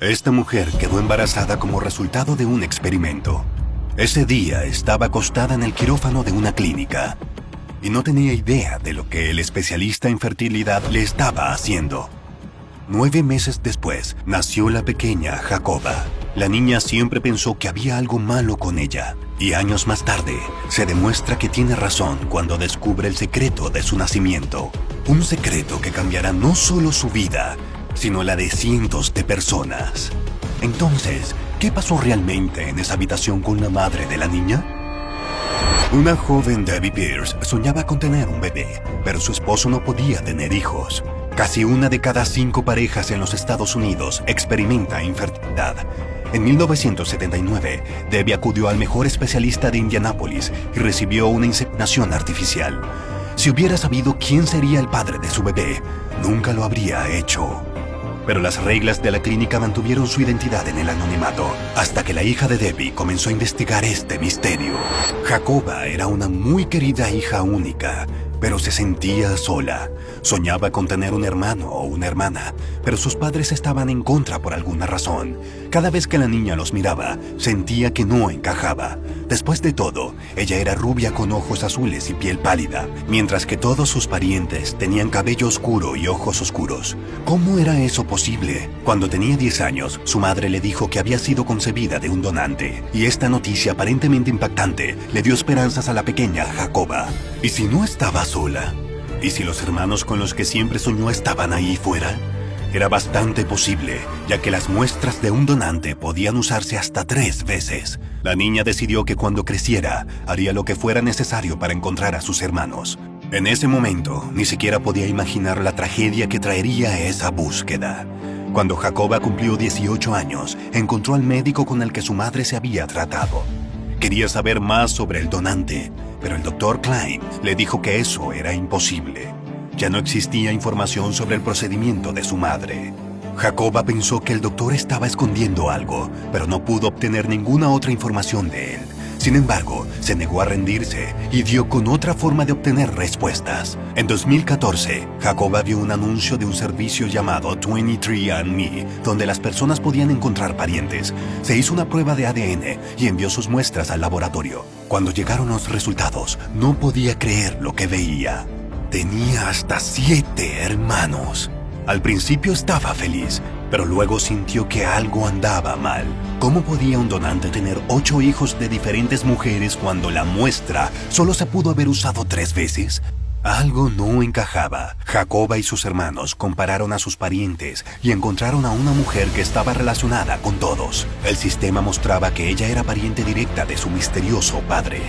Esta mujer quedó embarazada como resultado de un experimento. Ese día estaba acostada en el quirófano de una clínica y no tenía idea de lo que el especialista en fertilidad le estaba haciendo. 9 meses después, nació la pequeña Jacoba. La niña siempre pensó que había algo malo con ella, y años más tarde, se demuestra que tiene razón cuando descubre el secreto de su nacimiento. Un secreto que cambiará no solo su vida, sino la de cientos de personas. Entonces, ¿qué pasó realmente en esa habitación con la madre de la niña? Una joven Debbie Pierce soñaba con tener un bebé, pero su esposo no podía tener hijos. Casi 1 de cada 5 parejas en los Estados Unidos experimenta infertilidad. En 1979, Debbie acudió al mejor especialista de Indianápolis y recibió una inseminación artificial. Si hubiera sabido quién sería el padre de su bebé, nunca lo habría hecho. Pero las reglas de la clínica mantuvieron su identidad en el anonimato, hasta que la hija de Debbie comenzó a investigar este misterio. Jacoba era una muy querida hija única, pero se sentía sola. Soñaba con tener un hermano o una hermana, pero sus padres estaban en contra por alguna razón. Cada vez que la niña los miraba, sentía que no encajaba. Después de todo, ella era rubia con ojos azules y piel pálida, mientras que todos sus parientes tenían cabello oscuro y ojos oscuros. ¿Cómo era eso posible? Cuando tenía 10 años, su madre le dijo que había sido concebida de un donante, y esta noticia aparentemente impactante le dio esperanzas a la pequeña Jacoba. ¿Y si no estaba sola? ¿Y si los hermanos con los que siempre soñó estaban ahí fuera? Era bastante posible, ya que las muestras de un donante podían usarse hasta 3 veces. La niña decidió que cuando creciera, haría lo que fuera necesario para encontrar a sus hermanos. En ese momento, ni siquiera podía imaginar la tragedia que traería esa búsqueda. Cuando Jacoba cumplió 18 años, encontró al médico con el que su madre se había tratado. Quería saber más sobre el donante, pero el Dr. Klein le dijo que eso era imposible. Ya no existía información sobre el procedimiento de su madre. Jacoba pensó que el doctor estaba escondiendo algo, pero no pudo obtener ninguna otra información de él. Sin embargo, se negó a rendirse y dio con otra forma de obtener respuestas. En 2014, Jacoba vio un anuncio de un servicio llamado 23andMe, donde las personas podían encontrar parientes. Se hizo una prueba de ADN y envió sus muestras al laboratorio. Cuando llegaron los resultados, no podía creer lo que veía. Tenía hasta 7 hermanos. Al principio estaba feliz, pero luego sintió que algo andaba mal. ¿Cómo podía un donante tener 8 hijos de diferentes mujeres cuando la muestra solo se pudo haber usado 3 veces? Algo no encajaba. Jacoba y sus hermanos compararon a sus parientes y encontraron a una mujer que estaba relacionada con todos. El sistema mostraba que ella era pariente directa de su misterioso padre.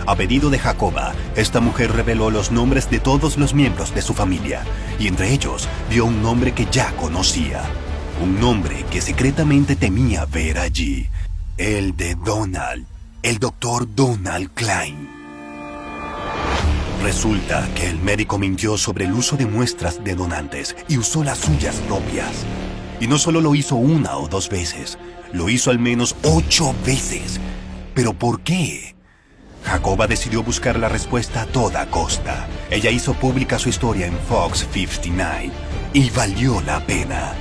A pedido de Jacoba, esta mujer reveló los nombres de todos los miembros de su familia, y entre ellos vio un nombre que ya conocía. Un nombre que secretamente temía ver allí. El de Donald, el Dr. Donald Klein. Resulta que el médico mintió sobre el uso de muestras de donantes y usó las suyas propias. Y no solo lo hizo 1 o 2 veces, lo hizo al menos 8 veces. ¿Pero por qué? Jacoba decidió buscar la respuesta a toda costa. Ella hizo pública su historia en Fox 59 y valió la pena.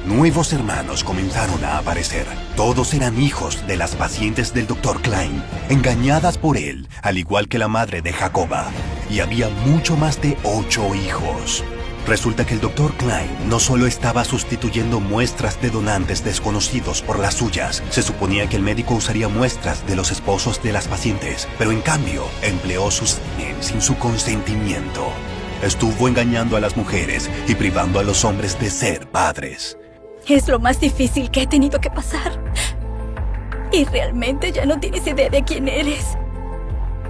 Nuevos hermanos comenzaron a aparecer. Todos eran hijos de las pacientes del Dr. Klein, engañadas por él, al igual que la madre de Jacoba. Y había mucho más de 8 hijos. Resulta que el Dr. Klein no solo estaba sustituyendo muestras de donantes desconocidos por las suyas. Se suponía que el médico usaría muestras de los esposos de las pacientes, pero en cambio empleó su semen sin su consentimiento. Estuvo engañando a las mujeres y privando a los hombres de ser padres. Es lo más difícil que he tenido que pasar. Y realmente ya no tienes idea de quién eres.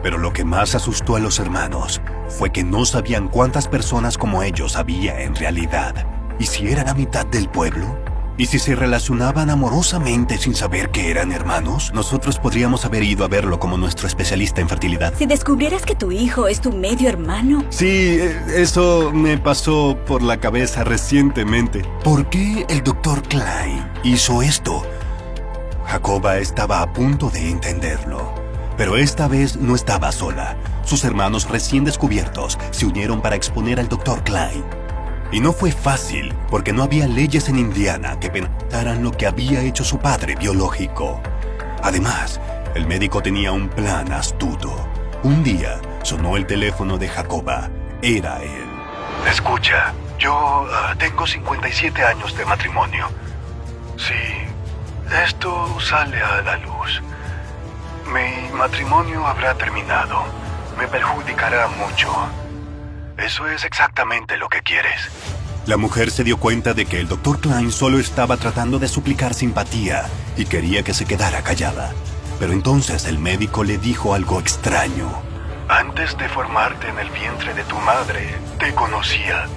Pero lo que más asustó a los hermanos fue que no sabían cuántas personas como ellos había en realidad. ¿Y si eran la mitad del pueblo? ¿Y si se relacionaban amorosamente sin saber que eran hermanos? Nosotros podríamos haber ido a verlo como nuestro especialista en fertilidad. Si descubrieras que tu hijo es tu medio hermano... Sí, eso me pasó por la cabeza recientemente. ¿Por qué el Dr. Klein hizo esto? Jacoba estaba a punto de entenderlo. Pero esta vez no estaba sola. Sus hermanos recién descubiertos se unieron para exponer al Dr. Klein. Y no fue fácil, porque no había leyes en Indiana que penalizaran lo que había hecho su padre biológico. Además, el médico tenía un plan astuto. Un día, sonó el teléfono de Jacoba. Era él. Escucha, yo tengo 57 años de matrimonio. Si esto sale a la luz, mi matrimonio habrá terminado. Me perjudicará mucho. Eso es exactamente lo que quieres. La mujer se dio cuenta de que el Dr. Klein solo estaba tratando de suplicar simpatía y quería que se quedara callada. Pero entonces el médico le dijo algo extraño. Antes de formarte en el vientre de tu madre, te conocía.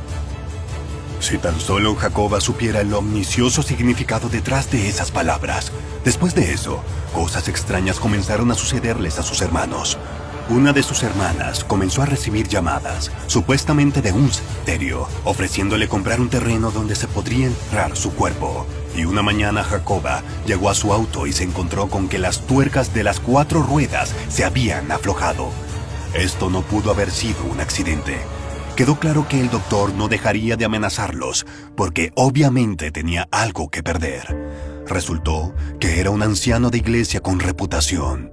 Si tan solo Jacoba supiera el omnicioso significado detrás de esas palabras. Después de eso, cosas extrañas comenzaron a sucederles a sus hermanos. Una de sus hermanas comenzó a recibir llamadas, supuestamente de un cementerio, ofreciéndole comprar un terreno donde se podría enterrar su cuerpo. Y una mañana Jacoba llegó a su auto y se encontró con que las tuercas de las 4 ruedas se habían aflojado. Esto no pudo haber sido un accidente. Quedó claro que el doctor no dejaría de amenazarlos, porque obviamente tenía algo que perder. Resultó que era un anciano de iglesia con reputación.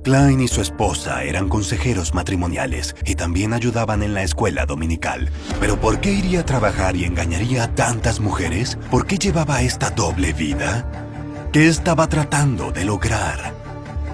Klein y su esposa eran consejeros matrimoniales y también ayudaban en la escuela dominical. ¿Pero por qué iría a trabajar y engañaría a tantas mujeres? ¿Por qué llevaba esta doble vida? ¿Qué estaba tratando de lograr?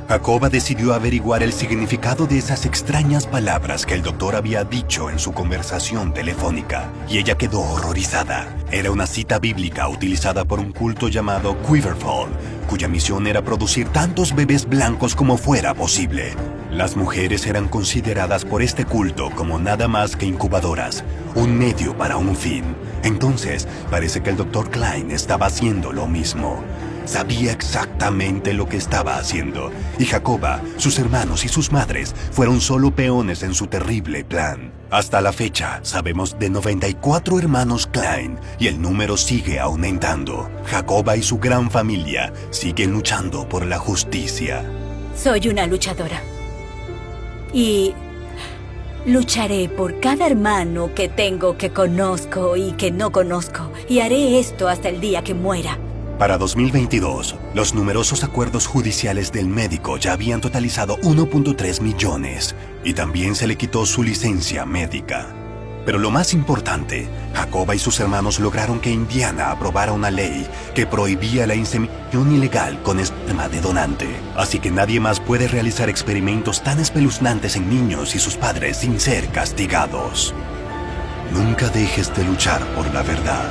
Jacoba decidió averiguar el significado de esas extrañas palabras que el doctor había dicho en su conversación telefónica, y ella quedó horrorizada. Era una cita bíblica utilizada por un culto llamado Quiverfall, cuya misión era producir tantos bebés blancos como fuera posible. Las mujeres eran consideradas por este culto como nada más que incubadoras, un medio para un fin. Entonces, parece que el Dr. Klein estaba haciendo lo mismo. Sabía exactamente lo que estaba haciendo, y Jacoba, sus hermanos y sus madres fueron solo peones en su terrible plan. Hasta la fecha, sabemos de 94 hermanos Klein, y el número sigue aumentando. Jacoba y su gran familia siguen luchando por la justicia. Soy una luchadora. Y lucharé por cada hermano que tengo, que conozco y que no conozco, y haré esto hasta el día que muera. Para 2022, los numerosos acuerdos judiciales del médico ya habían totalizado 1.3 millones y también se le quitó su licencia médica. Pero lo más importante, Jacoba y sus hermanos lograron que Indiana aprobara una ley que prohibía la inseminación ilegal con esperma de donante. Así que nadie más puede realizar experimentos tan espeluznantes en niños y sus padres sin ser castigados. Nunca dejes de luchar por la verdad.